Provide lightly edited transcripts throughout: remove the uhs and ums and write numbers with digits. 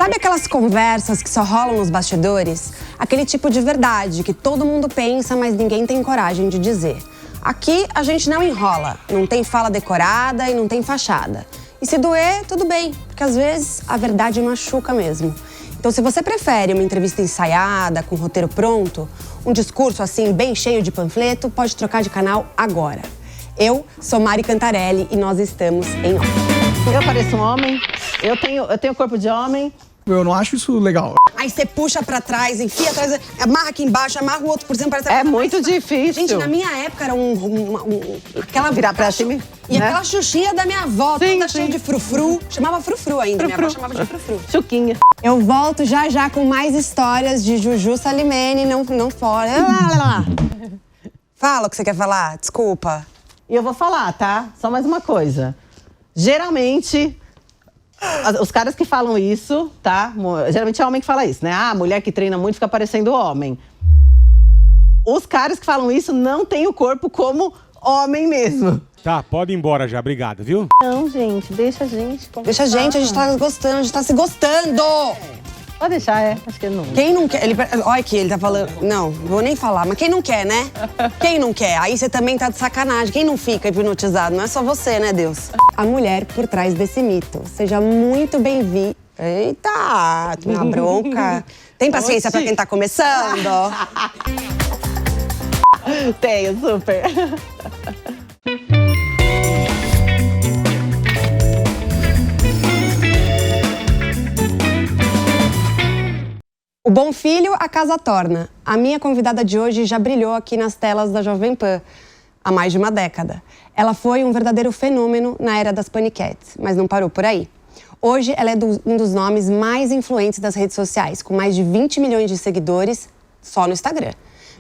Sabe aquelas conversas que só rolam nos bastidores? Aquele tipo de verdade que todo mundo pensa, mas ninguém tem coragem de dizer. Aqui a gente não enrola, não tem fala decorada e não tem fachada. E se doer, tudo bem, porque às vezes a verdade machuca mesmo. Então, se você prefere uma entrevista ensaiada, com roteiro pronto, um discurso assim bem cheio de panfleto, pode trocar de canal agora. Eu sou Mari Cantarelli e nós estamos em Off. Eu pareço um homem, eu tenho corpo de homem. Eu não acho isso legal. Aí você puxa pra trás, enfia atrás, amarra aqui embaixo, amarra o outro por cima. Parece É muito difícil. Gente, na minha época era aquela... Virar pra cima, E né? aquela xuxinha da minha avó, Sim, toda sim. cheia de frufru. Chamava frufru ainda, minha avó chamava de frufru. Chuquinha. Eu volto já com mais histórias de Juju Salimene, não fora. Fala o que você quer falar, desculpa. E eu vou falar, tá? Só mais uma coisa. Geralmente, os caras que falam isso, tá? Geralmente é homem que fala isso, né? Ah, mulher que treina muito fica parecendo homem. Os caras que falam isso não têm o corpo como homem mesmo. Tá, pode ir embora já, obrigado, viu? Não, gente, deixa a gente conversar. Deixa a gente tá gostando, a gente tá se gostando. Pode deixar, acho que não. Quem não quer? Olha aqui, ele tá falando. Não vou nem falar, mas quem não quer, né? Quem não quer? Aí você também tá de sacanagem. Quem não fica hipnotizado? Não é só você, né, Deus? A mulher por trás desse mito. Seja muito bem-vinda. Eita, uma bronca. Tem paciência pra quem tá começando? Tenho, super. O bom filho, a casa torna. A minha convidada de hoje já brilhou aqui nas telas da Jovem Pan há mais de uma década. Ela foi um verdadeiro fenômeno na era das paniquetes, mas não parou por aí. Hoje, ela é um dos nomes mais influentes das redes sociais, com mais de 20 milhões de seguidores só no Instagram.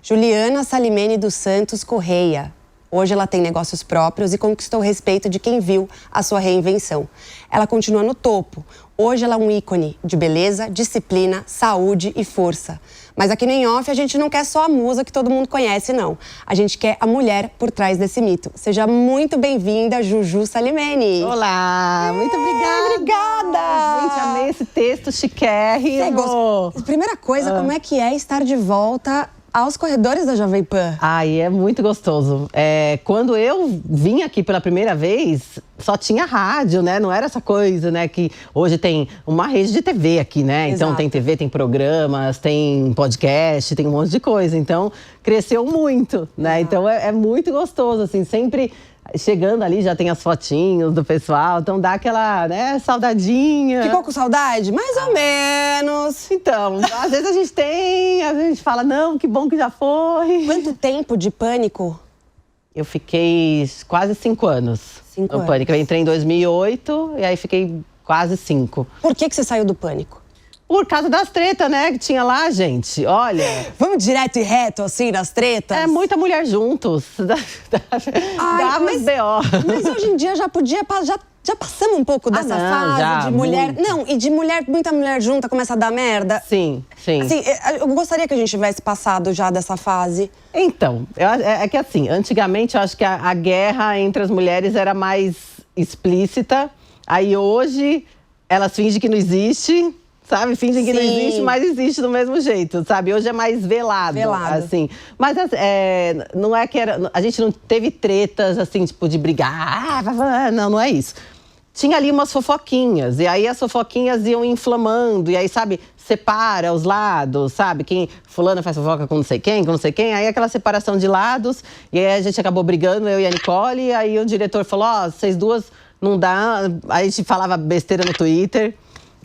Juliana Salimene dos Santos Correia. Hoje ela tem negócios próprios e conquistou o respeito de quem viu a sua reinvenção. Ela continua no topo. Hoje ela é um ícone de beleza, disciplina, saúde e força. Mas aqui no Em Off a gente não quer só a musa que todo mundo conhece, não. A gente quer a mulher por trás desse mito. Seja muito bem-vinda, Juju Salimene. Olá, muito obrigada. Obrigada! Gente, amei esse texto chiquérrimo. Primeira coisa, como é que é estar de volta aos corredores da Jovem Pan? Ai, é muito gostoso. Quando eu vim aqui pela primeira vez, só tinha rádio, né? Não era essa coisa, né? Que hoje tem uma rede de TV aqui, né? Então Exato. tem TV, tem programas, tem podcast, tem um monte de coisa. Então, cresceu muito, né? Então é muito gostoso, assim, sempre chegando ali, já tem as fotinhos do pessoal. Então dá aquela, né, saudadinha. Ficou com saudade? Mais ou menos. Então, às vezes a gente tem, às vezes a gente fala, não, que bom que já foi. Quanto tempo de pânico? Eu fiquei quase 5 anos 5 no anos. Pânico. Eu entrei em 2008 e aí fiquei quase 5. Por que você saiu do pânico? Por causa das tretas, né, que tinha lá, gente. Olha, Vamos direto e reto, assim, nas tretas? é muita mulher juntos. Dá mas- uns B.O. Mas hoje em dia já podia... Já passamos um pouco dessa não, fase já, de mulher... muito. Não, e de muita mulher junta começa a dar merda. Sim, sim. Assim, eu gostaria que a gente tivesse passado já dessa fase. Então, é que assim, antigamente eu acho que a guerra entre as mulheres era mais explícita. Aí hoje elas fingem que não existe, sabe? Fingem que não Sim. existe, mas existe do mesmo jeito, sabe? Hoje é mais velado, Velado. assim. Mas não é que a gente não teve tretas, assim, tipo, de brigar. Não é isso. Tinha ali umas fofoquinhas, e aí as fofoquinhas iam inflamando, e aí, sabe, separa os lados, sabe? Quem fulana faz fofoca com não sei quem, aí aquela separação de lados, e aí a gente acabou brigando, eu e a Nicole, e aí o diretor falou, vocês duas não dá, aí a gente falava besteira no Twitter.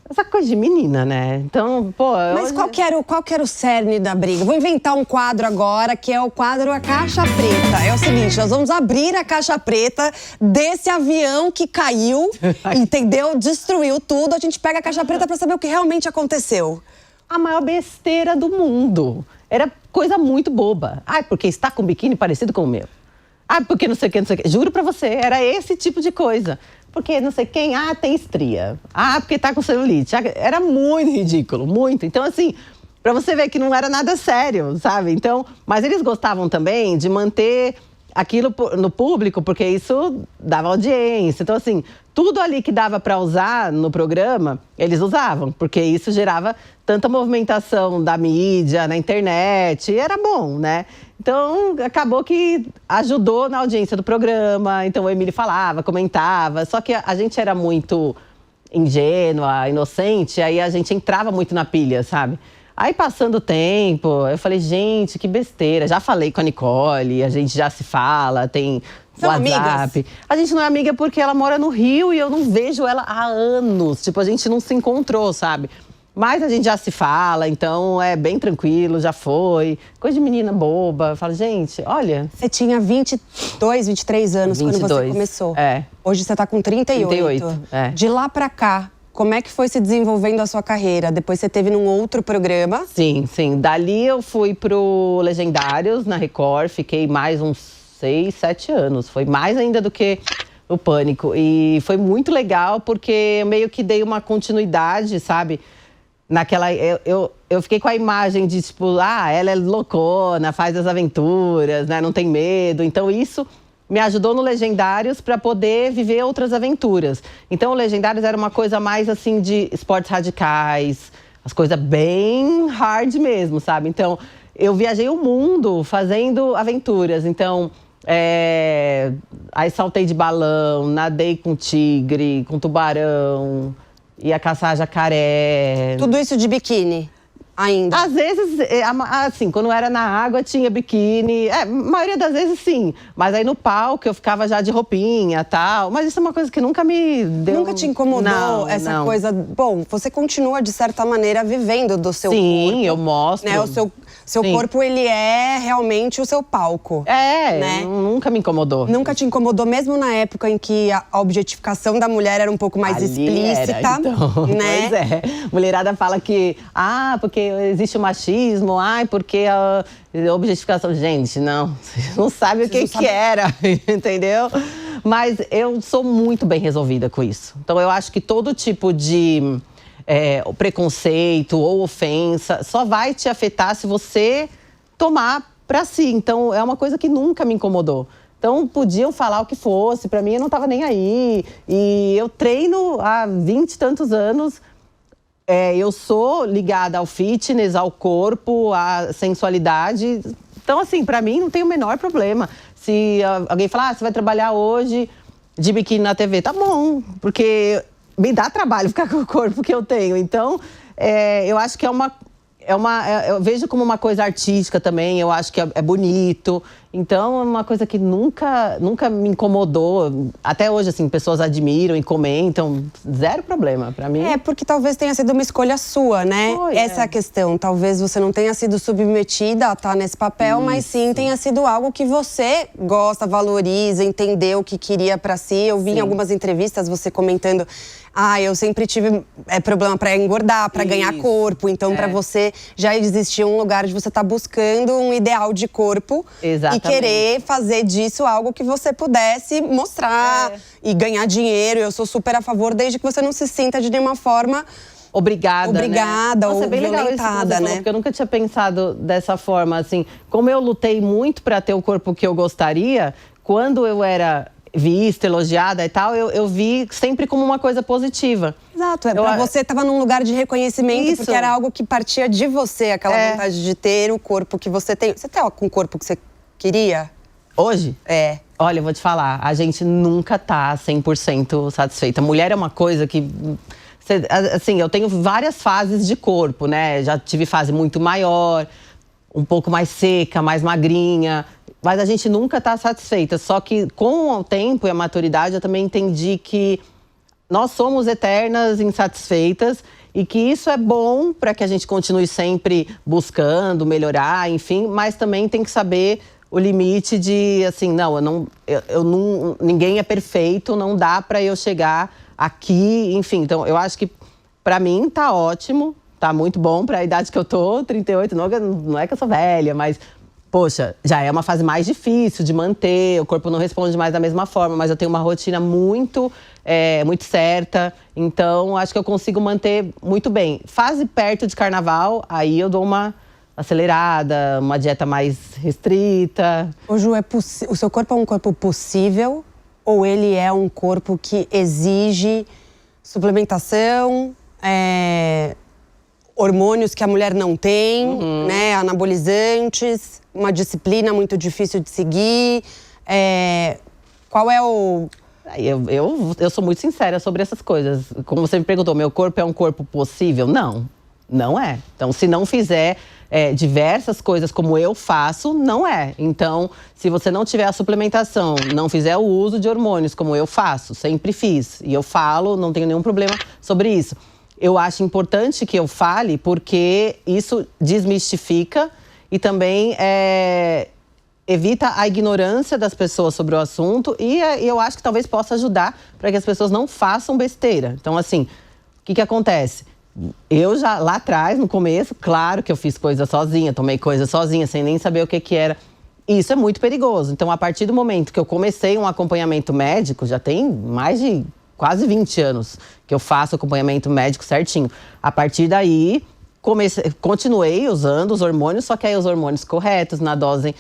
Essa coisa de menina, né? Então, pô... Mas hoje... qual que era o cerne da briga? Vou inventar um quadro agora, que é o quadro A Caixa Preta. É o seguinte, nós vamos abrir a caixa preta desse avião que caiu, entendeu? Destruiu tudo. A gente pega a caixa preta pra saber o que realmente aconteceu. A maior besteira do mundo. Era coisa muito boba. Ai, porque está com um biquíni parecido com o meu. Ai, porque não sei o que, não sei o que. Juro pra você, era esse tipo de coisa. Porque não sei quem, tem estria. Porque tá com celulite. Era muito ridículo, muito. Então, assim, pra você ver que não era nada sério, sabe? Então, mas eles gostavam também de manter aquilo no público, porque isso dava audiência. Então, assim, tudo ali que dava para usar no programa, eles usavam, porque isso gerava tanta movimentação da mídia, na internet, e era bom, né? Então, acabou que ajudou na audiência do programa. Então, o Emílio falava, comentava. Só que a gente era muito ingênua, inocente, aí a gente entrava muito na pilha, sabe? Aí, passando o tempo, eu falei, gente, que besteira. Já falei com a Nicole, a gente já se fala, tem São WhatsApp. amigas? A gente não é amiga porque ela mora no Rio e eu não vejo ela há anos. Tipo, a gente não se encontrou, sabe? Mas a gente já se fala, então é bem tranquilo, já foi. Coisa de menina boba. Eu falo, gente, olha… Você tinha 22, 23 anos quando você 22, começou. é. Hoje você tá com 38. 38, é. De lá pra cá, como é que foi se desenvolvendo a sua carreira? Depois você teve num outro programa. Sim, sim. Dali eu fui pro Legendários, na Record. Fiquei mais uns 6, 7 anos. Foi mais ainda do que o Pânico. E foi muito legal, porque eu meio que dei uma continuidade, sabe? Naquela… Eu fiquei com a imagem de, tipo, ela é loucona, faz as aventuras, né? Não tem medo. Então, isso me ajudou no Legendários para poder viver outras aventuras. Então, o Legendários era uma coisa mais, assim, de esportes radicais. As coisas bem hard mesmo, sabe? Então, eu viajei o mundo fazendo aventuras. Então, aí saltei de balão, nadei com tigre, com tubarão… Ia caçar jacaré. Tudo isso de biquíni ainda? Às vezes, assim, quando era na água tinha biquíni. A maioria das vezes sim. Mas aí no palco eu ficava já de roupinha e tal. Mas isso é uma coisa que nunca me deu… Nunca te incomodou essa coisa? Bom, você continua, de certa maneira, vivendo do seu corpo. Sim, eu mostro. Né? O seu corpo, ele é realmente o seu palco. Né? Nunca me incomodou. Nunca te incomodou, mesmo na época em que a objetificação da mulher era um pouco mais Ali explícita, era, então. né? Pois é. Mulherada fala que, porque existe o machismo, porque a objetificação… Gente, não. Vocês não sabem o que era, entendeu? Mas eu sou muito bem resolvida com isso. Então, eu acho que todo tipo de… preconceito ou ofensa só vai te afetar se você tomar pra si. Então, é uma coisa que nunca me incomodou. Então, podiam falar o que fosse, pra mim eu não tava nem aí. E eu treino há 20 e tantos anos. Eu sou ligada ao fitness, ao corpo, à sensualidade. Então, assim, pra mim não tem o menor problema. Se alguém falar, você vai trabalhar hoje de biquíni na TV, tá bom, porque me dá trabalho ficar com o corpo que eu tenho. Então, eu acho que eu vejo como uma coisa artística também, eu acho que é bonito. Então, é uma coisa que nunca me incomodou. Até hoje, assim, pessoas admiram e comentam. Zero problema, pra mim. Porque talvez tenha sido uma escolha sua, né? Essa é a questão. Talvez você não tenha sido submetida a estar nesse papel, mas sim tenha sido algo que você gosta, valoriza, entendeu o que queria pra si. Eu vi em algumas entrevistas você comentando… eu sempre tive problema pra engordar, pra ganhar corpo. Então, pra você, já existia um lugar de você estar buscando um ideal de corpo. Exatamente. E querer fazer disso algo que você pudesse mostrar e ganhar dinheiro. Eu sou super a favor, desde que você não se sinta de nenhuma forma… Obrigada, né? Nossa, ou é bem legal isso que você violentada, falou, né? porque eu nunca tinha pensado dessa forma, assim. Como eu lutei muito pra ter o corpo que eu gostaria, quando eu era vista, elogiada e tal, eu vi sempre como uma coisa positiva. Exato, você estava num lugar de reconhecimento, porque era algo que partia de você, aquela vontade de ter o corpo que você tem. Você tem com o corpo que você queria? Hoje? Olha, eu vou te falar, a gente nunca tá 100% satisfeita. Mulher é uma coisa que… Assim, eu tenho várias fases de corpo, né? Já tive fase muito maior, um pouco mais seca, mais magrinha… Mas a gente nunca tá satisfeita. Só que com o tempo e a maturidade, eu também entendi que nós somos eternas insatisfeitas e que isso é bom para que a gente continue sempre buscando melhorar, enfim. Mas também tem que saber o limite de, assim, ninguém é perfeito, não dá para eu chegar aqui, enfim. Então, eu acho que para mim tá ótimo, tá muito bom para a idade que eu tô, 38, não é que eu sou velha, mas… Poxa, já é uma fase mais difícil de manter, o corpo não responde mais da mesma forma, mas eu tenho uma rotina muito certa, então acho que eu consigo manter muito bem. Fase perto de carnaval, aí eu dou uma acelerada, uma dieta mais restrita. Ô Ju, o seu corpo é um corpo possível ou ele é um corpo que exige suplementação, hormônios que a mulher não tem, né, anabolizantes, uma disciplina muito difícil de seguir? Qual é o... Eu sou muito sincera sobre essas coisas. Como você me perguntou, meu corpo é um corpo possível? Não, não é. Então, se não fizer diversas coisas como eu faço, não é. Então, se você não tiver a suplementação, não fizer o uso de hormônios como eu faço, sempre fiz. E eu falo, não tenho nenhum problema sobre isso. Eu acho importante que eu fale porque isso desmistifica e também evita a ignorância das pessoas sobre o assunto e eu acho que talvez possa ajudar para que as pessoas não façam besteira. Então, assim, o que acontece? Eu já, lá atrás, no começo, claro que eu fiz coisa sozinha, tomei coisa sozinha, sem nem saber o que era. Isso é muito perigoso. Então, a partir do momento que eu comecei um acompanhamento médico, já tem mais de quase 20 anos que eu faço acompanhamento médico certinho. A partir daí, continuei usando os hormônios, só que aí os hormônios corretos, na dose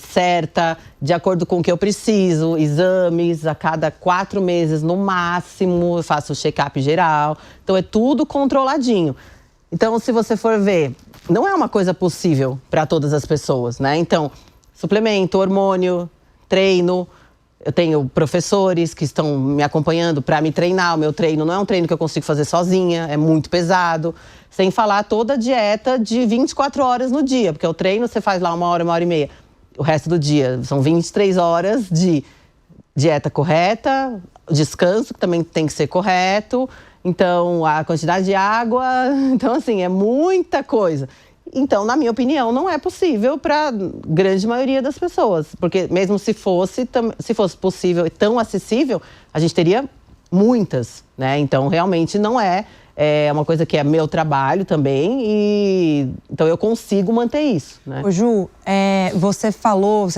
certa, de acordo com o que eu preciso, exames a cada 4 meses no máximo, eu faço o check-up geral. Então é tudo controladinho. Então, se você for ver, não é uma coisa possível para todas as pessoas, né? Então, suplemento, hormônio, treino. Eu tenho professores que estão me acompanhando para me treinar. O meu treino não é um treino que eu consigo fazer sozinha, é muito pesado. Sem falar toda a dieta de 24 horas no dia, porque o treino você faz lá 1 hora, 1 hora e meia. O resto do dia são 23 horas de dieta correta, descanso que também tem que ser correto. Então, a quantidade de água. Então, assim, é muita coisa. Então, na minha opinião, não é possível para a grande maioria das pessoas. Porque mesmo se fosse possível e tão acessível, a gente teria muitas, né? Então, realmente não é uma coisa que é meu trabalho também. Então, eu consigo manter isso, né? Ô Ju, você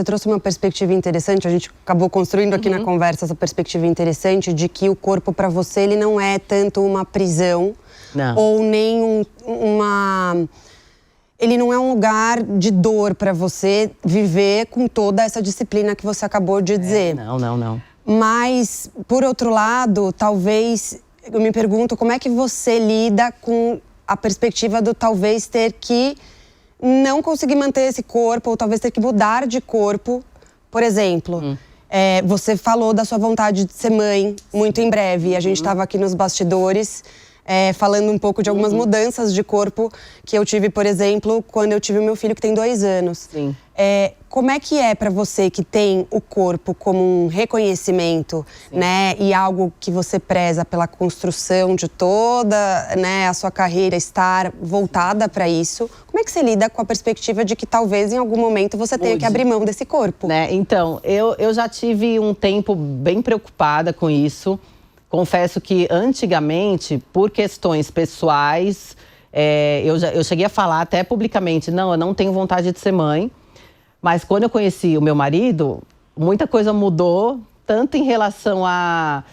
trouxe uma perspectiva interessante. A gente acabou construindo aqui na conversa essa perspectiva interessante de que o corpo, para você, ele não é tanto uma prisão. Não. Ou nem ele não é um lugar de dor para você viver com toda essa disciplina que você acabou de dizer. Não. Mas, por outro lado, talvez, eu me pergunto como é que você lida com a perspectiva do talvez ter que não conseguir manter esse corpo, ou talvez ter que mudar de corpo. Por exemplo, você falou da sua vontade de ser mãe muito em breve. E a gente estava aqui nos bastidores falando um pouco de algumas mudanças de corpo que eu tive, por exemplo, quando eu tive o meu filho, que tem 2 anos. Sim. Como é que é para você que tem o corpo como um reconhecimento, né? E algo que você preza pela construção de toda, né, a sua carreira estar voltada para isso. Como é que você lida com a perspectiva de que talvez em algum momento você tenha que abrir mão desse corpo? Né? Então, eu já tive um tempo bem preocupada com isso. Confesso que antigamente, por questões pessoais, eu cheguei a falar até publicamente, não, eu não tenho vontade de ser mãe. Mas quando eu conheci o meu marido, muita coisa mudou, tanto em relação a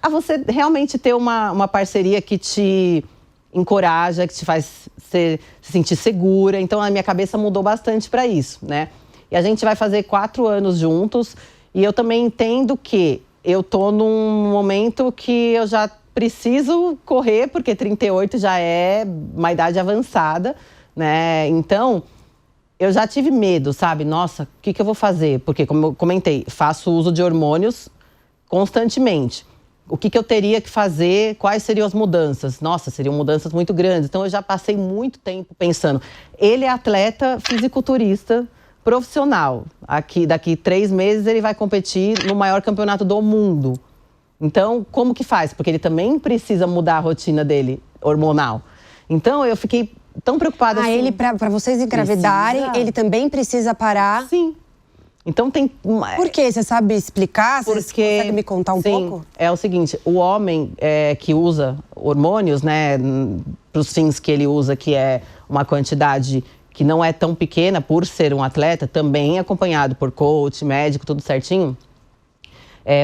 você realmente ter uma parceria que te encoraja, que te faz se sentir segura. Então, a minha cabeça mudou bastante para isso, né? E a gente vai fazer 4 anos juntos e eu também entendo que eu tô num momento que eu já preciso correr, porque 38 já é uma idade avançada, né? Então, eu já tive medo, sabe? Nossa, o que eu vou fazer? Porque, como eu comentei, faço uso de hormônios constantemente. O que eu teria que fazer? Quais seriam as mudanças? Nossa, seriam mudanças muito grandes. Então, eu já passei muito tempo pensando. Ele é atleta fisiculturista profissional. Daqui 3 meses, ele vai competir no maior campeonato do mundo. Então, como que faz? Porque ele também precisa mudar a rotina dele, hormonal. Então, eu fiquei tão preocupada assim. Ele, para vocês engravidarem, ele também precisa parar? Sim. Então tem... Por quê? Você sabe explicar? Você consegue me contar um pouco? É o seguinte, o homem que usa hormônios, né, para os fins que ele usa, que é uma quantidade que não é tão pequena por ser um atleta, também acompanhado por coach, médico, tudo certinho.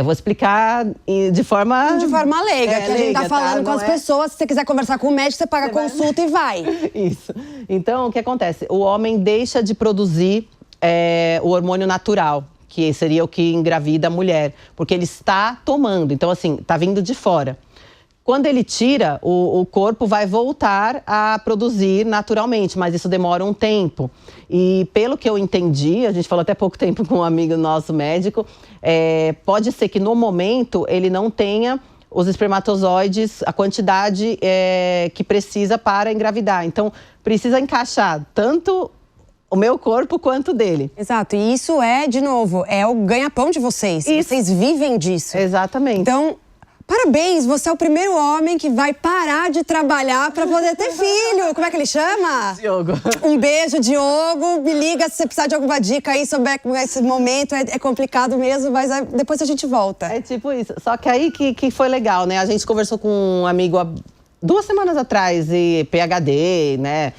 Vou explicar de forma... De forma leiga, que a gente tá falando com as pessoas. Se você quiser conversar com o médico, você paga a consulta e vai. Isso. Então, o que acontece? O homem deixa de produzir o hormônio natural, que seria o que engravida a mulher, porque ele está tomando. Então, assim, tá vindo de fora. Quando ele tira, o corpo vai voltar a produzir naturalmente, mas isso demora um tempo. E pelo que eu entendi, a gente falou até pouco tempo com um amigo nosso médico, pode ser que no momento ele não tenha os espermatozoides, a quantidade que precisa para engravidar. Então, precisa encaixar tanto o meu corpo quanto o dele. Exato, e isso de novo, é o ganha-pão de vocês. Isso. Vocês vivem disso. Exatamente. Então, parabéns, você é o primeiro homem que vai parar de trabalhar para poder ter filho. Como é que ele chama? Diogo. Um beijo, Diogo. Me liga se você precisar de alguma dica aí sobre esse momento. É complicado mesmo, mas depois a gente volta. É tipo isso. Só que aí que foi legal, né? A gente conversou com um amigo há 2 semanas atrás, e PhD, né?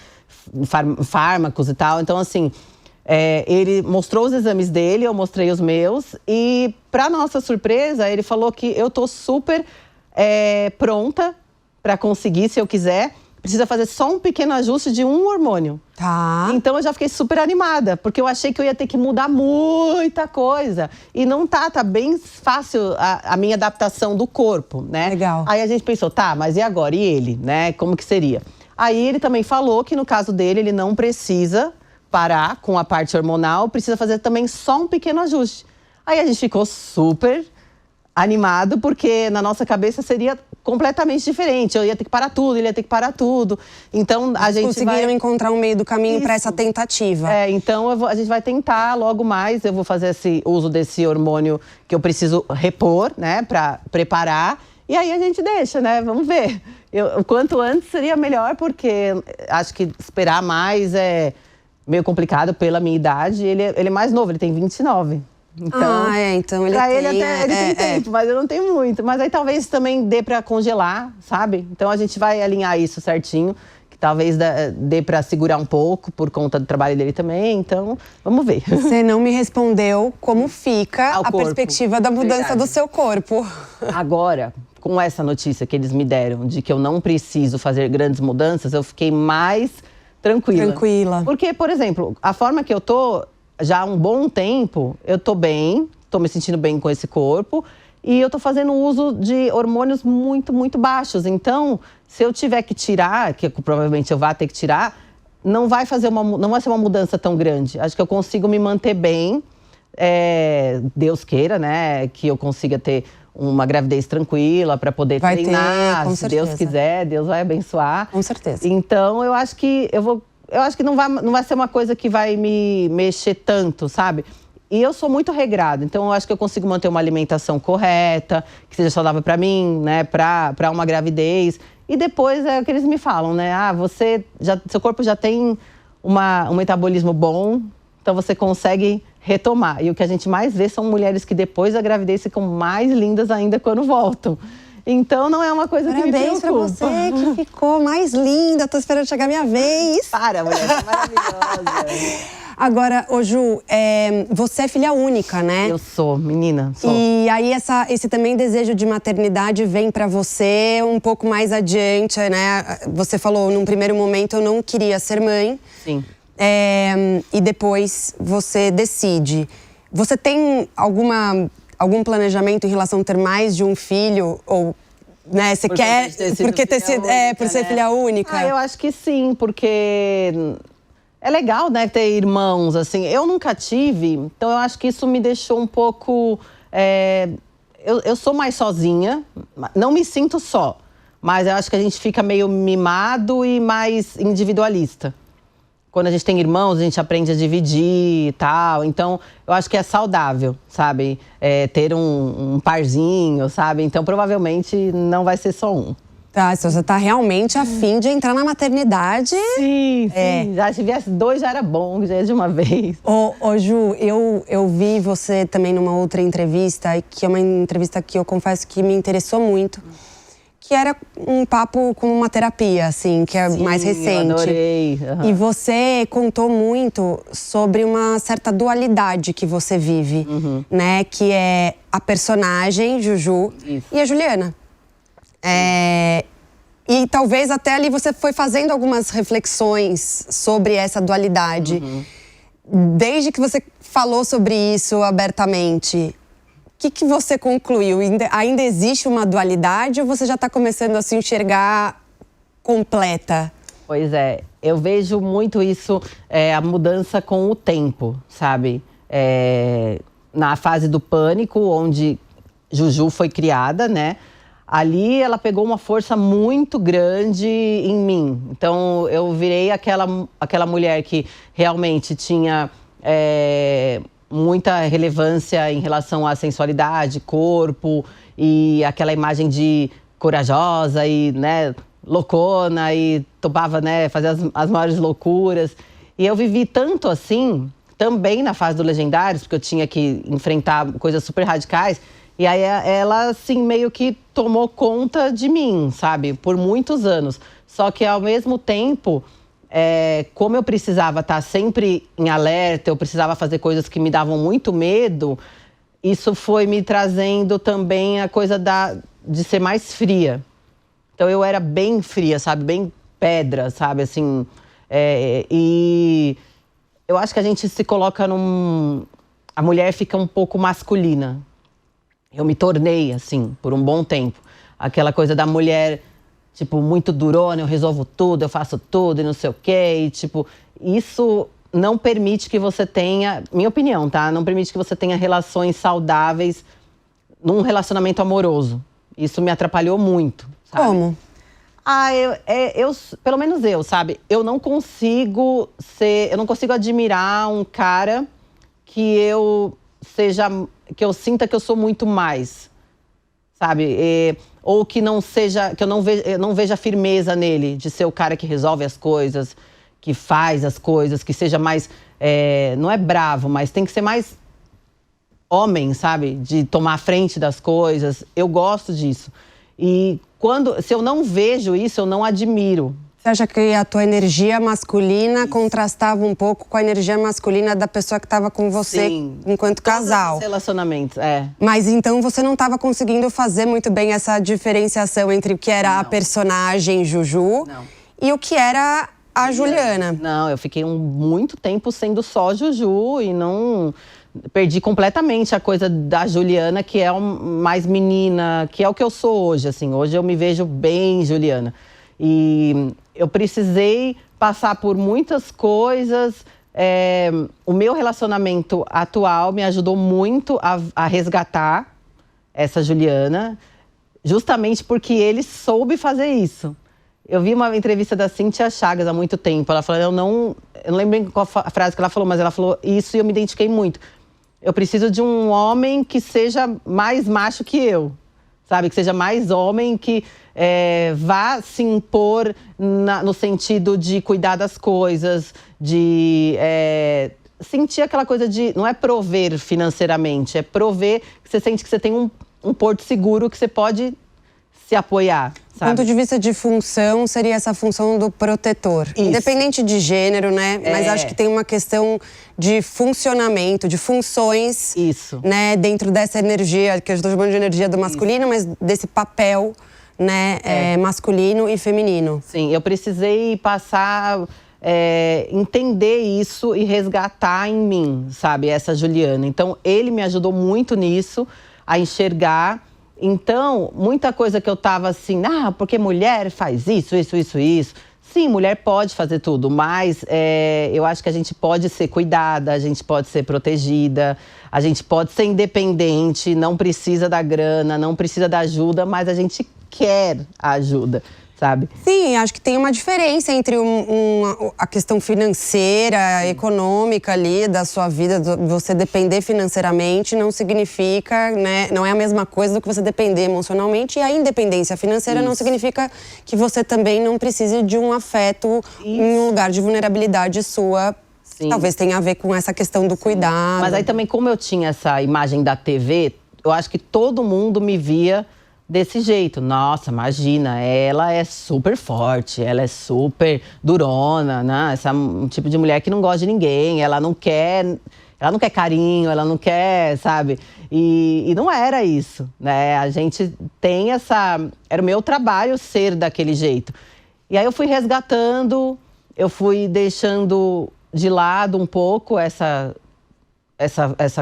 Fármacos e tal. Então, assim, ele mostrou os exames dele, eu mostrei os meus. E, para nossa surpresa, ele falou que eu tô super pronta para conseguir, se eu quiser. Precisa fazer só um pequeno ajuste de um hormônio. Tá. Então, eu já fiquei super animada, porque eu achei que eu ia ter que mudar muita coisa. E não tá bem fácil a minha adaptação do corpo, né? Legal. Aí a gente pensou, tá, mas e agora? E ele, né? Como que seria? Aí ele também falou que no caso dele, ele não precisa parar com a parte hormonal, precisa fazer também só um pequeno ajuste. Aí a gente ficou super animado, porque na nossa cabeça seria completamente diferente. Eu ia ter que parar tudo, ele ia ter que parar tudo. Então a gente conseguiram encontrar um meio do caminho para essa tentativa. Então a gente vai tentar logo mais. Eu vou fazer esse uso desse hormônio que eu preciso repor, né, para preparar. E aí a gente deixa, né? Vamos ver. O quanto antes seria melhor, porque acho que esperar mais é meio complicado pela minha idade. Ele é mais novo, ele tem 29. Então, então ele pra tem... ele tem tempo, mas eu não tenho muito. Mas aí talvez também dê pra congelar, sabe? Então a gente vai alinhar isso certinho. Que talvez dê pra segurar um pouco por conta do trabalho dele também. Então, vamos ver. Você não me respondeu como fica a perspectiva da mudança do seu corpo. Agora, com essa notícia que eles me deram de que eu não preciso fazer grandes mudanças, eu fiquei mais tranquila. Porque, por exemplo, a forma que eu tô já há um bom tempo, eu tô bem, tô me sentindo bem com esse corpo e eu tô fazendo uso de hormônios muito, muito baixos. Então, se eu tiver que tirar, que provavelmente eu vá ter que tirar, não vai ser uma mudança tão grande. Acho que eu consigo me manter bem, Deus queira, né, que eu consiga ter uma gravidez tranquila para poder treinar, se Deus quiser, Deus vai abençoar. Com certeza. Então, eu acho que não vai ser uma coisa que vai me mexer tanto, sabe? E eu sou muito regrada, então eu acho que eu consigo manter uma alimentação correta, que seja saudável para mim, né, para uma gravidez. E depois é o que eles me falam, né? Seu corpo já tem um metabolismo bom, então você consegue retomar. E o que a gente mais vê são mulheres que depois da gravidez ficam mais lindas ainda quando voltam. Então não é uma coisa que me preocupa. Parabéns pra você que ficou mais linda. Tô esperando chegar a minha vez. Para, mulher, tá maravilhosa. Agora, Ju, você é filha única, né? Eu sou, menina, sou. E aí esse também desejo de maternidade vem pra você um pouco mais adiante, né? Você falou, num primeiro momento, eu não queria ser mãe. Sim. E depois você decide. Você tem algum planejamento em relação a ter mais de um filho? Ou, né, você quer por ser filha única? Eu acho que sim, porque é legal, né, ter irmãos, assim. Eu nunca tive, então eu acho que isso me deixou um pouco... Eu sou mais sozinha, não me sinto só, mas eu acho que a gente fica meio mimado e mais individualista. Quando a gente tem irmãos, a gente aprende a dividir e tal. Então, eu acho que é saudável, sabe? Ter um parzinho, sabe? Então, provavelmente, não vai ser só um. Tá, se você tá realmente a fim de entrar na maternidade... Sim. Já se viesse 2 já era bom, já é de uma vez. Ô Ju, eu vi você também numa outra entrevista, que é uma entrevista que eu confesso que me interessou muito. que era um papo com uma terapia, assim, que é mais recente. Eu adorei. E você contou muito sobre uma certa dualidade que você vive, né? Que é a personagem, Juju, e a Juliana. E talvez até ali você foi fazendo algumas reflexões sobre essa dualidade. Desde que você falou sobre isso abertamente, o que você concluiu? Ainda existe uma dualidade ou você já está começando a se enxergar completa? Pois é, eu vejo muito isso, a mudança com o tempo, sabe? Na fase do pânico, onde Juju foi criada, né? Ali ela pegou uma força muito grande em mim. Então eu virei aquela mulher que realmente tinha muita relevância em relação à sensualidade, corpo e aquela imagem de corajosa e, né, loucona e topava, né, fazer as maiores loucuras. E eu vivi tanto assim, também na fase do Legendários, porque eu tinha que enfrentar coisas super radicais. E aí ela, assim, meio que tomou conta de mim, sabe? Por muitos anos. Só que, ao mesmo tempo, como eu precisava estar sempre em alerta, eu precisava fazer coisas que me davam muito medo, isso foi me trazendo também a coisa de ser mais fria. Então, eu era bem fria, sabe? Bem pedra, sabe? Assim, e eu acho que a gente se coloca a mulher fica um pouco masculina. Eu me tornei, assim, por um bom tempo. Aquela coisa da mulher, tipo, muito durona, eu resolvo tudo, eu faço tudo e não sei o quê. E, tipo, isso não permite que você tenha, minha opinião, tá? Não permite que você tenha relações saudáveis num relacionamento amoroso. Isso me atrapalhou muito, sabe? Como? Pelo menos eu, sabe? Eu não consigo admirar um cara que eu sinta que eu sou muito mais, sabe? Ou que não seja, que eu não veja firmeza nele, de ser o cara que resolve as coisas, que faz as coisas, que seja mais, não é bravo, mas tem que ser mais homem, sabe? De tomar a frente das coisas. Eu gosto disso. E se eu não vejo isso, eu não admiro. Você acha que a tua energia masculina contrastava um pouco com a energia masculina da pessoa que estava com você enquanto casal? Todos os relacionamentos, Mas então você não estava conseguindo fazer muito bem essa diferenciação entre o que era a personagem Juju e o que era a Juliana. Não, eu fiquei muito tempo sendo só Juju e não... Perdi completamente a coisa da Juliana, que é mais menina, que é o que eu sou hoje, assim. Hoje eu me vejo bem Juliana. E eu precisei passar por muitas coisas. O meu relacionamento atual me ajudou muito a resgatar essa Juliana, justamente porque ele soube fazer isso. Eu vi uma entrevista da Cíntia Chagas há muito tempo. Ela falou, eu não lembro qual a frase que ela falou, mas ela falou isso e eu me identifiquei muito. Eu preciso de um homem que seja mais macho que eu, sabe? Que seja mais homem, que vá se impor no sentido de cuidar das coisas, de sentir aquela coisa de... Não é prover financeiramente, é prover que você sente que você tem um porto seguro que você pode se apoiar, sabe? Do ponto de vista de função, seria essa função do protetor. Isso. Independente de gênero, né? Mas acho que tem uma questão de funcionamento, de funções. Isso. Né? Dentro dessa energia, que eu estou chamando de energia do masculino, mas desse papel, né? Masculino e feminino. Sim, eu precisei passar... entender isso e resgatar em mim, sabe? Essa Juliana. Então, ele me ajudou muito nisso, a enxergar... Então, muita coisa que eu tava assim, porque mulher faz isso. Sim, mulher pode fazer tudo, mas eu acho que a gente pode ser cuidada, a gente pode ser protegida, a gente pode ser independente, não precisa da grana, não precisa da ajuda, mas a gente quer a ajuda, sabe? Sim, acho que tem uma diferença entre a questão financeira, econômica ali da sua vida, você depender financeiramente não significa, né, não é a mesma coisa do que você depender emocionalmente, e a independência financeira não significa que você também não precise de um afeto em um lugar de vulnerabilidade sua. Sim. Talvez tenha a ver com essa questão do cuidado. Mas aí também, como eu tinha essa imagem da TV, eu acho que todo mundo me via desse jeito. Nossa, imagina, ela é super forte, ela é super durona, né? Essa um tipo de mulher que não gosta de ninguém, ela não quer carinho, ela não quer, sabe? E não era isso, né? A gente tem essa... Era o meu trabalho ser daquele jeito. E aí eu fui resgatando, eu fui deixando de lado um pouco essa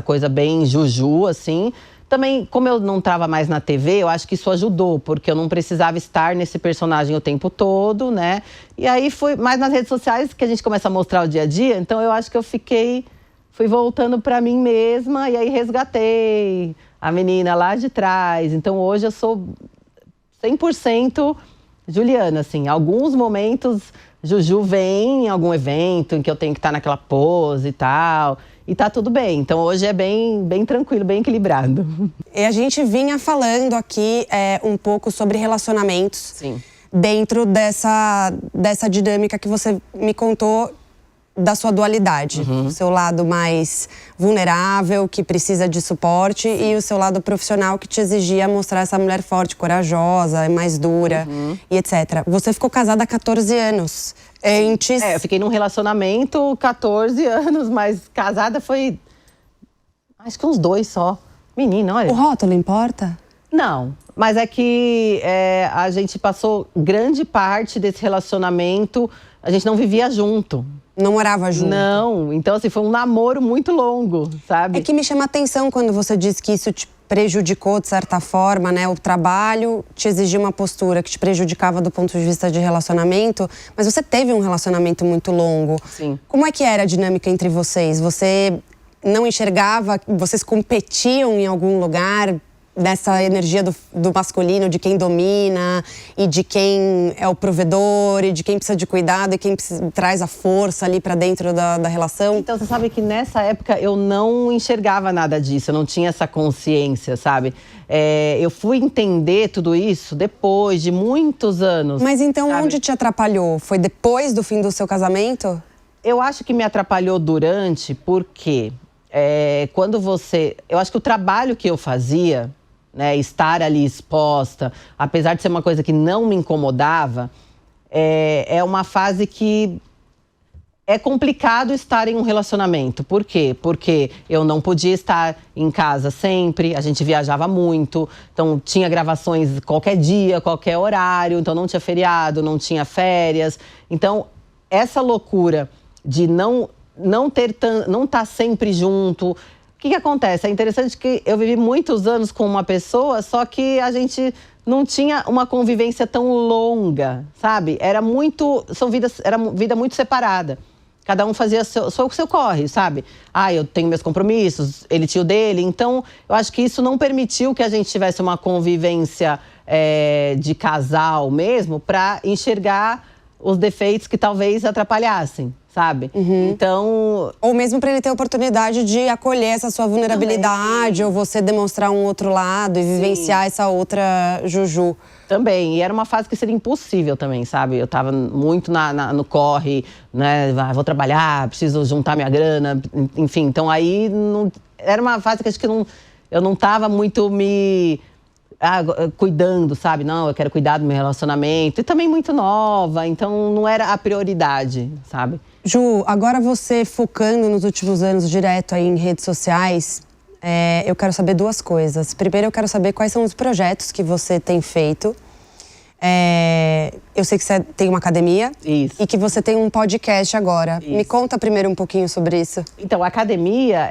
coisa bem juju, assim. Também, como eu não estava mais na TV, eu acho que isso ajudou, porque eu não precisava estar nesse personagem o tempo todo, né? E aí foi mais nas redes sociais que a gente começa a mostrar o dia a dia, então eu acho que eu fui voltando para mim mesma e aí resgatei a menina lá de trás. Então hoje eu sou 100% Juliana, assim. Alguns momentos Juju vem em algum evento em que eu tenho que estar naquela pose e tal, e tá tudo bem. Então hoje é bem tranquilo, bem equilibrado. E a gente vinha falando aqui um pouco sobre relacionamentos. Sim. Dentro dessa dinâmica que você me contou da sua dualidade. O seu lado mais vulnerável, que precisa de suporte, e o seu lado profissional, que te exigia mostrar essa mulher forte, corajosa, mais dura, e etc. Você ficou casada há 14 anos. Eu fiquei num relacionamento 14 anos, mas casada foi... acho que uns 2 só. Menina, olha... O rótulo importa? Não, mas é que a gente passou grande parte desse relacionamento, a gente não vivia junto. Não morava junto? Não, então assim, foi um namoro muito longo, sabe? É que me chama a atenção quando você diz que isso te prejudicou de certa forma, né? O trabalho te exigia uma postura que te prejudicava do ponto de vista de relacionamento, mas você teve um relacionamento muito longo. Sim. Como é que era a dinâmica entre vocês? Você não enxergava, vocês competiam em algum lugar dessa energia do masculino, de quem domina e de quem é o provedor e de quem precisa de cuidado e quem traz a força ali pra dentro da relação? Então, você sabe que nessa época eu não enxergava nada disso, eu não tinha essa consciência, sabe? Eu fui entender tudo isso depois de muitos anos. Mas então, sabe? onde te atrapalhou? Foi depois do fim do seu casamento? Eu acho que me atrapalhou durante, porque quando você... Eu acho que o trabalho que eu fazia, né, estar ali exposta, apesar de ser uma coisa que não me incomodava, é uma fase que é complicado estar em um relacionamento. Por quê? Porque eu não podia estar em casa sempre, a gente viajava muito, então tinha gravações qualquer dia, qualquer horário, então não tinha feriado, não tinha férias. Então, essa loucura de não estar sempre junto... O que acontece? É interessante que eu vivi muitos anos com uma pessoa, só que a gente não tinha uma convivência tão longa, sabe? Era vida muito separada. Cada um fazia o seu corre, sabe? Eu tenho meus compromissos, ele tinha o dele. Então, eu acho que isso não permitiu que a gente tivesse uma convivência de casal mesmo, para enxergar os defeitos que talvez atrapalhassem, sabe? Então... Ou mesmo para ele ter a oportunidade de acolher essa sua vulnerabilidade, também. ou você demonstrar um outro lado e vivenciar essa outra Juju. Também, e era uma fase que seria impossível também, sabe? Eu tava muito no corre, né? Vou trabalhar, preciso juntar minha grana, enfim. Então aí, era uma fase que acho que eu não tava muito cuidando, sabe? Não, eu quero cuidar do meu relacionamento. E também muito nova, então não era a prioridade, sabe? Ju, agora você focando nos últimos anos direto aí em redes sociais, eu quero saber 2 coisas. Primeiro, eu quero saber quais são os projetos que você tem feito. Eu sei que você tem uma academia. Isso. E que você tem um podcast agora. Isso. Me conta primeiro um pouquinho sobre isso. Então, a academia,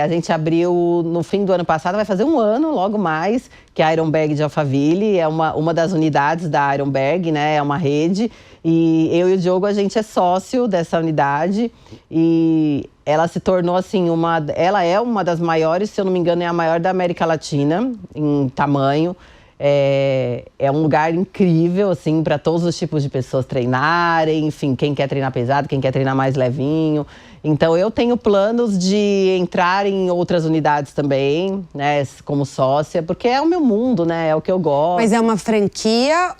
a gente abriu no fim do ano passado, vai fazer 1 ano, logo mais, que é a Ironberg de Alphaville. É uma das unidades da Ironberg, né? É uma rede. E eu e o Diogo, a gente é sócio dessa unidade. E ela se tornou, assim, ela é uma das maiores, se eu não me engano, é a maior da América Latina, em tamanho. É um lugar incrível, assim, para todos os tipos de pessoas treinarem, enfim, quem quer treinar pesado, quem quer treinar mais levinho. Então, eu tenho planos de entrar em outras unidades também, né, como sócia, porque é o meu mundo, né, é o que eu gosto. Mas é uma franquia?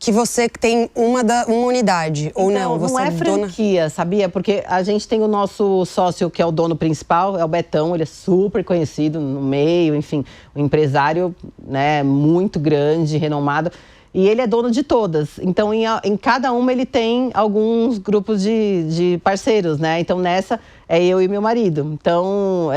que você tem uma unidade, ou então, não? Você não é dona... franquia, sabia? Porque a gente tem o nosso sócio, que é o dono principal, é o Betão. Ele é super conhecido no meio, enfim, um empresário, né, muito grande, renomado. E ele é dono de todas. Então, em cada uma, ele tem alguns grupos de parceiros, né? Então, nessa, é eu e meu marido. Então,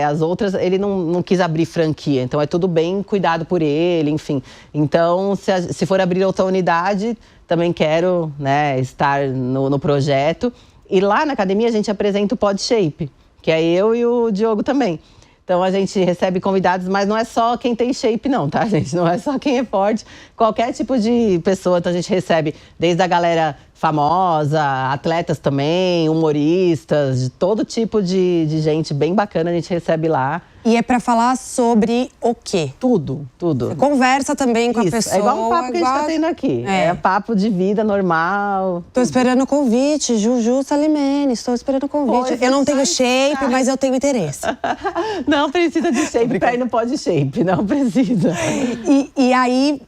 as outras, ele não quis abrir franquia. Então, é tudo bem cuidado por ele, enfim. Então, se for abrir outra unidade, também quero, né, estar no projeto. E lá na academia, a gente apresenta o PodShape, que é eu e o Diogo também. Então, a gente recebe convidados, mas não é só quem tem shape não, tá, gente? Não é só quem é forte. Qualquer tipo de pessoa, então a gente recebe desde a galera famosa, atletas também, humoristas, de todo tipo de gente bem bacana a gente recebe lá. E é pra falar sobre o quê? Tudo. Você conversa também com a pessoa. É igual um papo que a gente tá tendo aqui. É papo de vida normal. Tô esperando o convite, Juju Salimene, estou esperando o convite. Eu não tenho shape, mas eu tenho interesse. Não precisa de shape pra ir no PodShape, não precisa. E aí,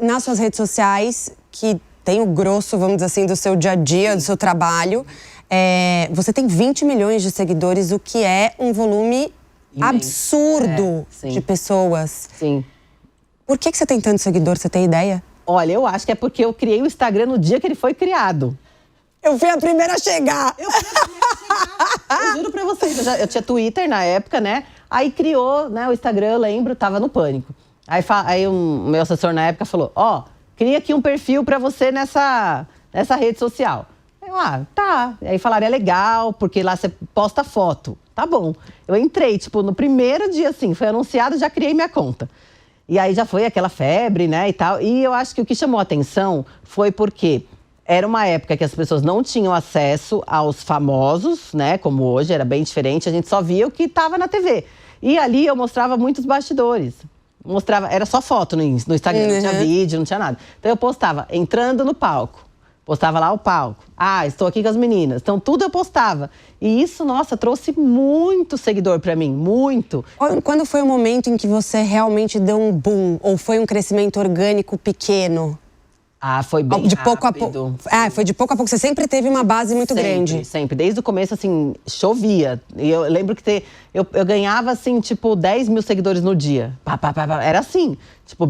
nas suas redes sociais, que tem o grosso, vamos dizer assim, do seu dia a dia, do seu trabalho, você tem 20 milhões de seguidores, o que é um volume absurdo de pessoas. Sim. Por que você tem tanto seguidor, você tem ideia? Olha, eu acho que é porque eu criei o Instagram no dia que ele foi criado. Eu fui a primeira a chegar. Eu juro pra vocês, eu tinha Twitter na época, né? Aí criou, né, o Instagram, eu lembro, tava no pânico. Aí o meu assessor na época falou, cria aqui um perfil pra você nessa rede social. Eu, tá. Aí falaram, é legal, porque lá você posta foto. Tá bom. Eu entrei, no primeiro dia, assim, foi anunciado, já criei minha conta. E aí já foi aquela febre, né, e tal. E eu acho que o que chamou a atenção foi porque era uma época que as pessoas não tinham acesso aos famosos, né, como hoje, era bem diferente. A gente só via o que estava na TV. E ali eu mostrava muitos bastidores. Era só foto no Instagram, não tinha vídeo, não tinha nada. Então eu postava entrando no palco. Postava lá o palco. Estou aqui com as meninas. Então, tudo eu postava. E isso, nossa, trouxe muito seguidor pra mim. Muito. Quando foi o momento em que você realmente deu um boom? Ou foi um crescimento orgânico pequeno? Foi bem de pouco rápido. a pouco. Foi de pouco a pouco. Você sempre teve uma base muito grande. Sempre. Desde o começo, assim, chovia. E eu lembro que eu ganhava, assim, 10 mil seguidores no dia. Era assim,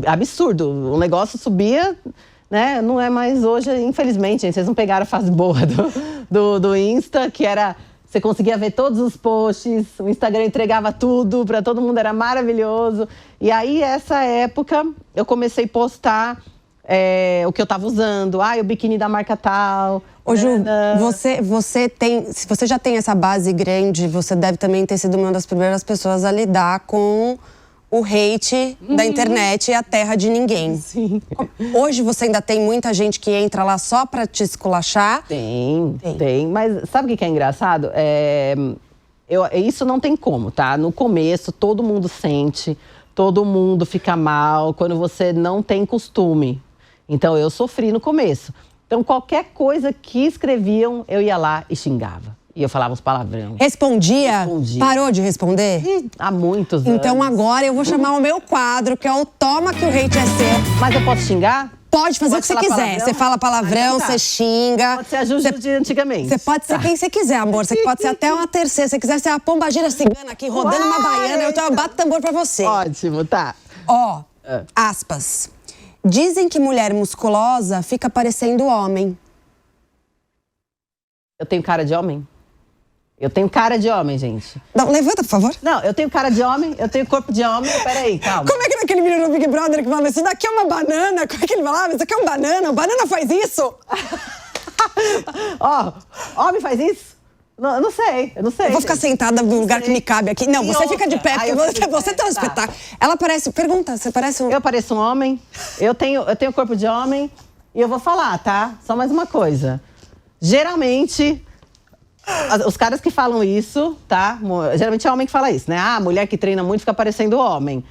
absurdo. O negócio subia... Né? Não é mais hoje, infelizmente, gente, vocês não pegaram a fase boa do Insta, que era, você conseguia ver todos os posts, o Instagram entregava tudo, pra todo mundo era maravilhoso. E aí, essa época, eu comecei a postar o que eu tava usando, o biquíni da marca tal. Ô Ju, se você já tem essa base grande, você deve também ter sido uma das primeiras pessoas a lidar com o hate da internet e a terra de ninguém. Sim. Hoje você ainda tem muita gente que entra lá só pra te esculachar? Tem. Mas sabe o que é engraçado? Isso não tem como, tá? No começo, todo mundo sente, todo mundo fica mal quando você não tem costume. Então, eu sofri no começo. Então, qualquer coisa que escreviam, eu ia lá e xingava. E eu falava uns palavrão. Respondia? Parou de responder? Há muitos anos. Então agora eu vou chamar o meu quadro, que é o Toma que o Hate é Seu. Mas eu posso xingar? Pode fazer o que você quiser. Palavrão? Você fala palavrão, você xinga. Pode ser a Juju de antigamente. Você pode ser quem você quiser, amor. Você pode ser até uma terceira. Se você quiser ser a pombagira cigana aqui, rodando uma baiana, eu bato tambor pra você. Ótimo, tá. Aspas. Dizem que mulher musculosa fica parecendo homem. Eu tenho cara de homem? Eu tenho cara de homem, gente. Não, levanta, por favor. Não, eu tenho cara de homem, eu tenho corpo de homem. Peraí, calma. Como é que naquele menino no Big Brother que falava, isso daqui é uma banana? Como é que ele falava? Isso aqui é um banana? O banana faz isso? Homem faz isso? Não, eu não sei. Eu vou ficar sentada no lugar que me cabe aqui. Não, você fica de pé, porque você tem um espetáculo. Ela parece... Pergunta, você parece um... Eu pareço um homem, eu tenho corpo de homem e eu vou falar, tá? Só mais uma coisa. Geralmente... Os caras que falam isso, tá? Geralmente é homem que fala isso, né? Mulher que treina muito fica parecendo homem.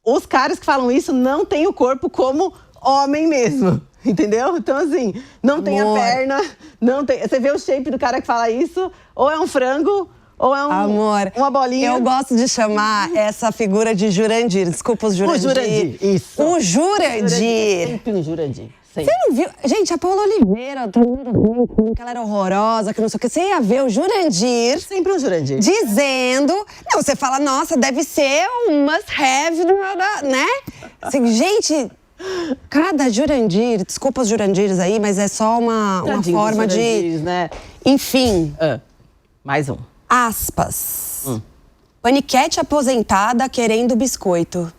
Os caras que falam isso não têm o corpo como homem mesmo, entendeu? Então, assim, não tem a perna, não tem... Você vê o shape do cara que fala isso, ou é um frango, Ou é Amor, uma bolinha? eu gosto de chamar essa figura de Jurandir. Desculpa os Jurandir. O Jurandir, isso. O Jurandir. Sempre um Jurandir. Você não viu? Gente, a Paula Oliveira, todo mundo rindo, que ela era horrorosa, que não sei o que. Você ia ver o Jurandir. Sempre um Jurandir. Dizendo. Não, você fala, nossa, deve ser um must have, né? Assim, gente, cada Jurandir, desculpa os Jurandires aí, mas é só uma forma de. Né? Enfim. Mais um. Aspas. Paniquete aposentada querendo biscoito.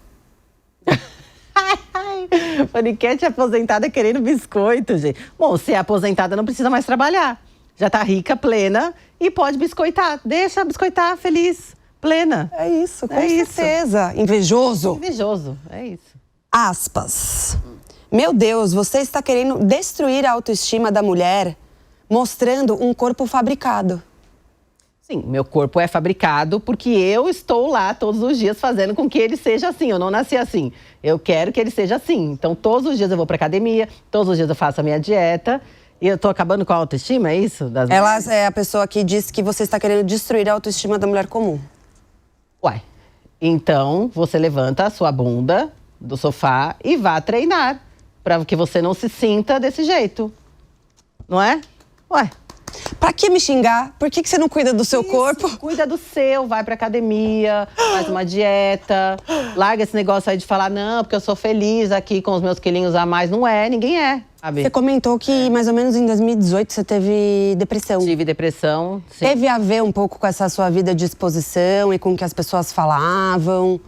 Paniquete aposentada querendo biscoito, gente. Bom, se é aposentada não precisa mais trabalhar. Já tá rica, plena e pode biscoitar. Deixa biscoitar, feliz, plena. É isso, com certeza. Invejoso. Invejoso, é isso. Aspas. Meu Deus, você está querendo destruir a autoestima da mulher mostrando um corpo fabricado. Sim, meu corpo é fabricado porque eu estou lá todos os dias fazendo com que ele seja assim. Eu não nasci assim. Eu quero que ele seja assim. Então, todos os dias eu vou pra academia, todos os dias eu faço a minha dieta. E eu tô acabando com a autoestima, é isso? Ela é a pessoa que disse que você está querendo destruir a autoestima da mulher comum. Uai, então você levanta a sua bunda do sofá e vá treinar. Pra que você não se sinta desse jeito. Não é? Ué. Pra que me xingar? Por que você não cuida do seu corpo? Cuida do seu, vai pra academia, faz uma dieta. Larga esse negócio aí de falar, não, porque eu sou feliz aqui com os meus quilinhos a mais. Não é, ninguém é, sabe? Você comentou que mais ou menos em 2018 você teve depressão. Tive depressão, sim. Teve a ver um pouco com essa sua vida de exposição e com o que as pessoas falavam?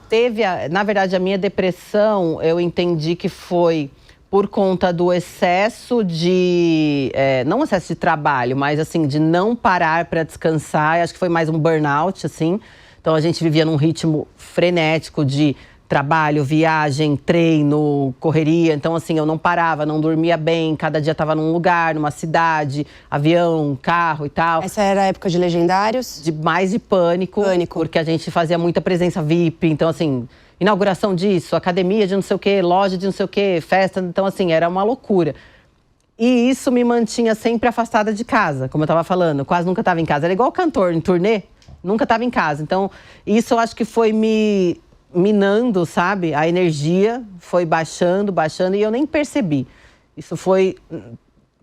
Na verdade, a minha depressão, eu entendi que foi por conta do excesso de, não excesso de trabalho, mas assim, de não parar para descansar. Eu acho que foi mais um burnout, assim. Então a gente vivia num ritmo frenético de trabalho, viagem, treino, correria. Então assim, eu não parava, não dormia bem. Cada dia estava num lugar, numa cidade, avião, carro e tal. Essa era a época de Legendários? Mais de pânico. Pânico. Porque a gente fazia muita presença VIP. Então assim, inauguração disso, academia de não sei o quê, loja de não sei o quê, festa. Então, assim, era uma loucura. E isso me mantinha sempre afastada de casa, como eu tava falando. Quase nunca tava em casa. Era igual cantor em turnê, nunca tava em casa. Então, isso eu acho que foi me minando, sabe? A energia foi baixando, e eu nem percebi. Isso foi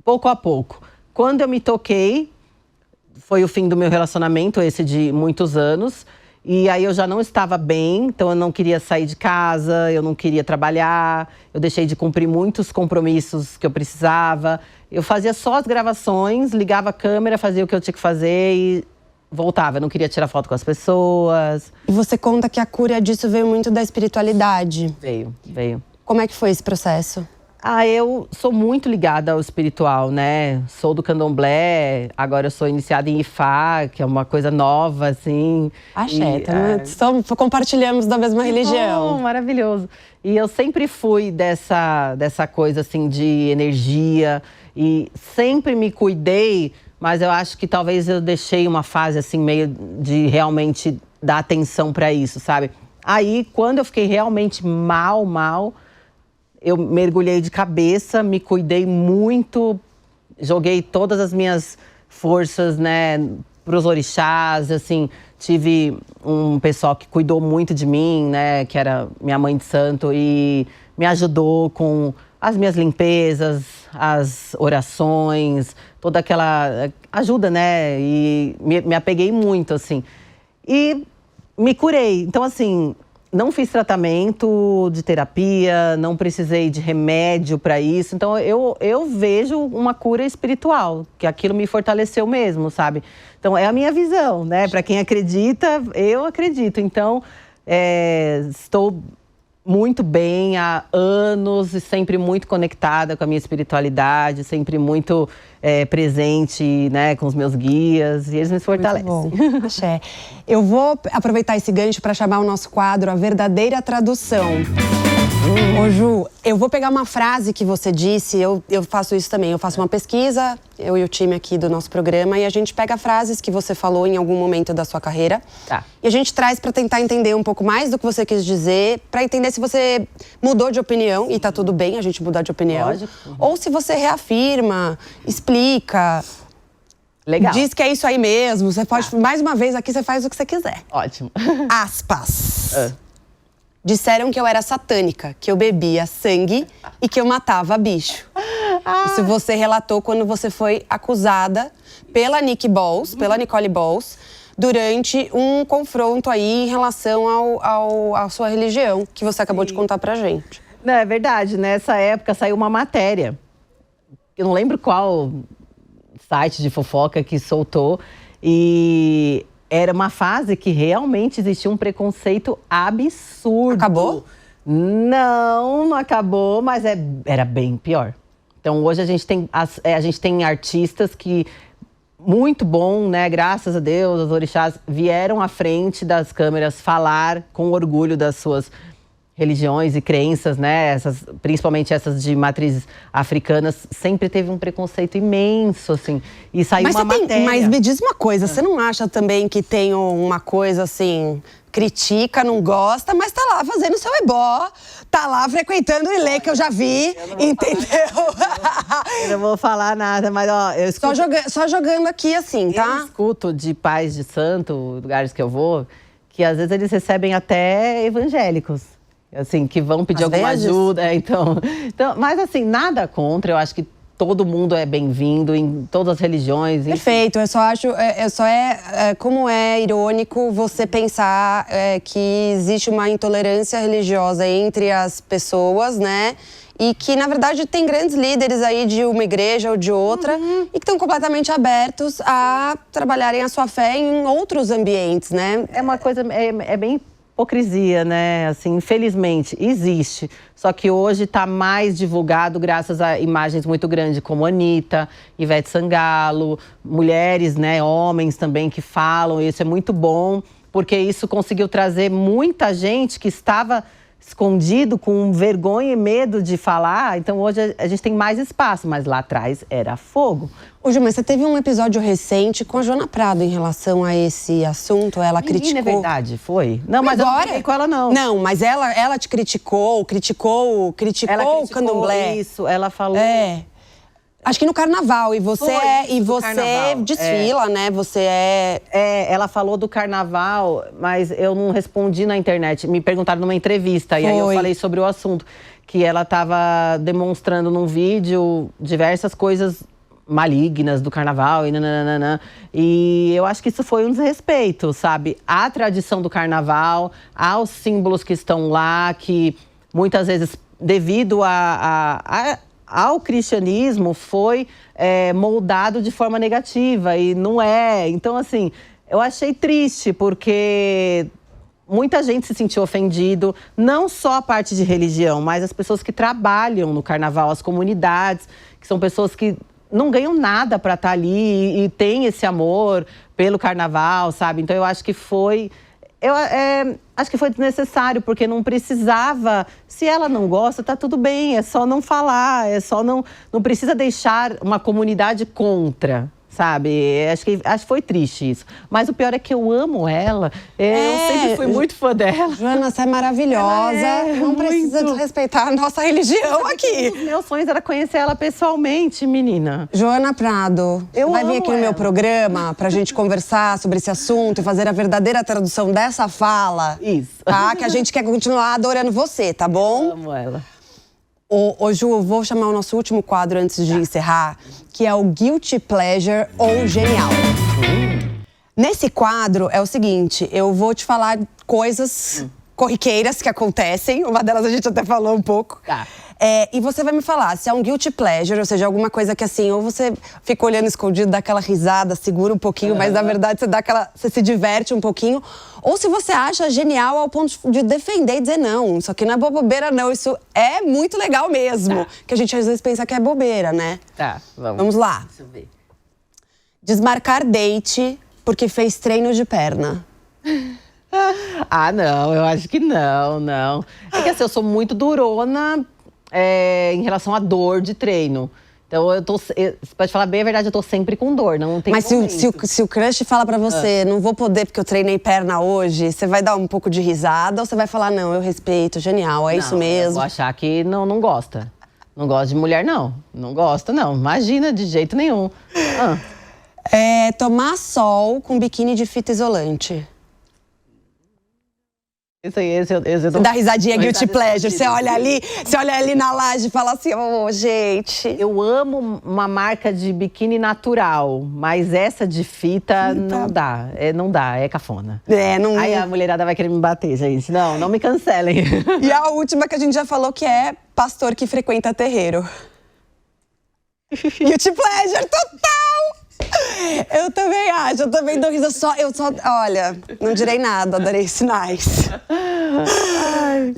pouco a pouco. Quando eu me toquei, foi o fim do meu relacionamento, esse de muitos anos. E aí eu já não estava bem, então eu não queria sair de casa, eu não queria trabalhar, eu deixei de cumprir muitos compromissos que eu precisava. Eu fazia só as gravações, ligava a câmera, fazia o que eu tinha que fazer e voltava. Eu não queria tirar foto com as pessoas. E você conta que a cura disso veio muito da espiritualidade. Veio. Como é que foi esse processo? Eu sou muito ligada ao espiritual, né? Sou do candomblé, agora eu sou iniciada em Ifá, que é uma coisa nova, assim. Axé, compartilhamos da mesma religião. Maravilhoso. E eu sempre fui dessa coisa, assim, de energia. E sempre me cuidei, mas eu acho que talvez eu deixei uma fase, assim, meio de realmente dar atenção pra isso, sabe? Aí, quando eu fiquei realmente mal, eu mergulhei de cabeça, me cuidei muito, joguei todas as minhas forças, né, pros orixás, assim. Tive um pessoal que cuidou muito de mim, né, que era minha mãe de santo e me ajudou com as minhas limpezas, as orações, toda aquela ajuda, né, e me apeguei muito, assim. E me curei. Então, assim, não fiz tratamento de terapia, não precisei de remédio para isso. Então, eu vejo uma cura espiritual, que aquilo me fortaleceu mesmo, sabe? Então, é a minha visão, né? Para quem acredita, eu acredito. Então, estou muito bem há anos e sempre muito conectada com a minha espiritualidade, sempre muito presente, né, com os meus guias, e eles me fortalecem. Muito bom. Axé. Eu vou aproveitar esse gancho para chamar o nosso quadro A Verdadeira Tradução. Ô Ju, eu vou pegar uma frase que você disse, eu faço isso também. Eu faço uma pesquisa, eu e o time aqui do nosso programa, e a gente pega frases que você falou em algum momento da sua carreira. Tá. E a gente traz para tentar entender um pouco mais do que você quis dizer, para entender se você mudou de opinião, e tá tudo bem a gente mudar de opinião. Lógico. Ou se você reafirma, explica. Legal. Diz que é isso aí mesmo. Você pode, mais uma vez, aqui você faz o que você quiser. Ótimo. Aspas. Disseram que eu era satânica, que eu bebia sangue e que eu matava bicho. Isso você relatou quando você foi acusada pela pela Nicole Balls, durante um confronto aí em relação à sua religião, que você acabou de contar pra gente. Não, é verdade, nessa época saiu uma matéria. Eu não lembro qual site de fofoca que soltou. E era uma fase que realmente existia um preconceito absurdo. Acabou? Não acabou, mas era bem pior. Então hoje a gente tem artistas que, muito bom, né? Graças a Deus, os orixás vieram à frente das câmeras falar com orgulho das suas religiões e crenças, né? Principalmente essas de matrizes africanas, sempre teve um preconceito imenso, assim. E saiu uma matéria. Mas me diz uma coisa, você não acha também que tem uma coisa assim, critica, não gosta, mas tá lá fazendo seu ebó, tá lá frequentando o Ilê, que eu já vi, entendeu? Eu não vou falar nada, mas ó, eu escuto, só jogando aqui assim, tá? eu escuto de pais de santo, lugares que eu vou, que às vezes eles recebem até evangélicos. Assim, que vão pedir alguma ajuda. Então, mas assim, nada contra. Eu acho que todo mundo é bem-vindo em todas as religiões. Enfim. Perfeito. Eu só acho, como é irônico você pensar que existe uma intolerância religiosa entre as pessoas, né? E que, na verdade, tem grandes líderes aí de uma igreja ou de outra e que estão completamente abertos a trabalharem a sua fé em outros ambientes, né? É uma coisa, é bem hipocrisia, né? Assim, infelizmente, existe. Só que hoje está mais divulgado graças a imagens muito grandes, como Anitta, Ivete Sangalo, mulheres, né? Homens também que falam. Isso é muito bom, porque isso conseguiu trazer muita gente que estava escondido, com vergonha e medo de falar. Então hoje a gente tem mais espaço, mas lá atrás era fogo. Ô, Ju, mas você teve um episódio recente com a Joana Prado em relação a esse assunto, ela criticou… É verdade, foi? Não, mas agora, eu não fiquei com ela, não. Não, mas ela te criticou o candomblé. Isso, ela falou… Acho que no carnaval, e você desfila, né? Ela falou do carnaval, mas eu não respondi na internet. Me perguntaram numa entrevista, e aí eu falei sobre o assunto. Que ela estava demonstrando num vídeo diversas coisas malignas do carnaval e nananana. E eu acho que isso foi um desrespeito, sabe? À tradição do carnaval, aos símbolos que estão lá, que muitas vezes, devido ao cristianismo, foi moldado de forma negativa e não é. Então, assim, eu achei triste porque muita gente se sentiu ofendido, não só a parte de religião, mas as pessoas que trabalham no carnaval, as comunidades, que são pessoas que não ganham nada para estar ali e têm esse amor pelo carnaval, sabe? Então, eu acho que foi… acho que foi desnecessário, porque não precisava. Se ela não gosta, tá tudo bem, é só não falar, não precisa deixar uma comunidade contra, sabe? Acho que foi triste isso. Mas o pior é que eu amo ela, eu sempre fui muito fã dela. Joana, você é maravilhosa, não precisa desrespeitar a nossa religião aqui. Os meus sonhos era conhecer ela pessoalmente, menina. Joana Prado, você vai vir aqui no meu programa pra gente conversar sobre esse assunto e fazer a verdadeira tradução dessa fala. Isso. Tá? Que a gente quer continuar adorando você, tá bom? Eu amo ela. Ô Ju, vou chamar o nosso último quadro antes de encerrar, que é o Guilty Pleasure ou Genial. Nesse quadro é o seguinte, eu vou te falar coisas corriqueiras que acontecem, uma delas a gente até falou um pouco. Tá. E você vai me falar se é um guilty pleasure, ou seja, alguma coisa que assim, ou você fica olhando escondido, dá aquela risada, segura um pouquinho, mas na verdade você se diverte um pouquinho. Ou se você acha genial ao ponto de defender e dizer não, isso aqui não é bobeira não, isso é muito legal mesmo. Tá. Que a gente às vezes pensa que é bobeira, né? Tá, vamos lá. Deixa eu ver. Desmarcar date porque fez treino de perna. Ah, não, eu acho que não. É que assim, eu sou muito durona em relação à dor de treino. Então, pra te falar bem a verdade, eu tô sempre com dor, não tem. Mas se o crush fala pra você, não vou poder porque eu treinei perna hoje, você vai dar um pouco de risada ou você vai falar, não, eu respeito, genial, é isso mesmo? Eu vou achar que não gosta. Não gosta de mulher, não. Não gosta, não. Imagina, de jeito nenhum. Tomar sol com biquíni de fita isolante. Esse eu Dá risadinha, guilty risada pleasure. escondida. Você olha ali na laje e fala assim, gente. Eu amo uma marca de biquíni natural, mas essa de fita não dá. Não dá, é cafona. Não... Aí a mulherada vai querer me bater, gente. Não me cancelem. E a última que a gente já falou, que é pastor que frequenta terreiro. Guilty pleasure total! Eu também acho, eu também dou risada. Olha, não direi nada, darei sinais.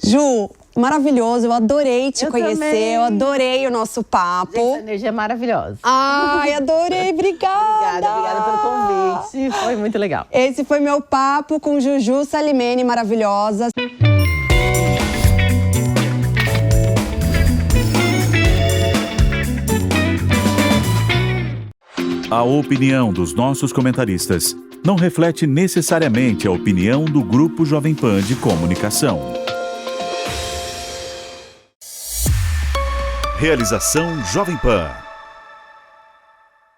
Ju, maravilhoso, eu adorei te conhecer, também. Eu adorei o nosso papo. Gente, essa energia é maravilhosa. Ai, adorei, obrigada. Obrigada pelo convite, foi muito legal. Esse foi meu papo com Juju Salimene, maravilhosa. A opinião dos nossos comentaristas não reflete necessariamente a opinião do Grupo Jovem Pan de Comunicação. Realização Jovem Pan.